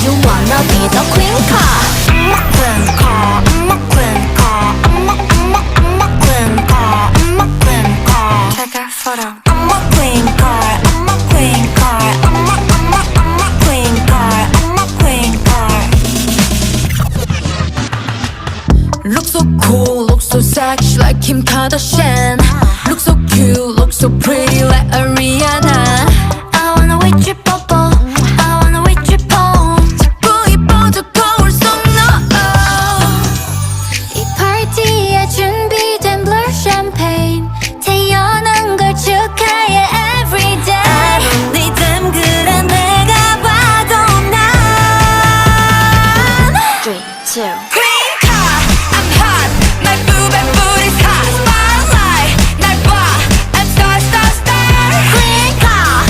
you wanna be the queen car? I'm a queen car, I'm a queen car, I'm a queen car, I'm a queen car. Take a photo. I'm a queen car, I'm a queen car, I'm a queen car, I'm a queen car. Look so cool, look so sexy like Kim Kardashian. Look so cute, look so pretty like Ariana.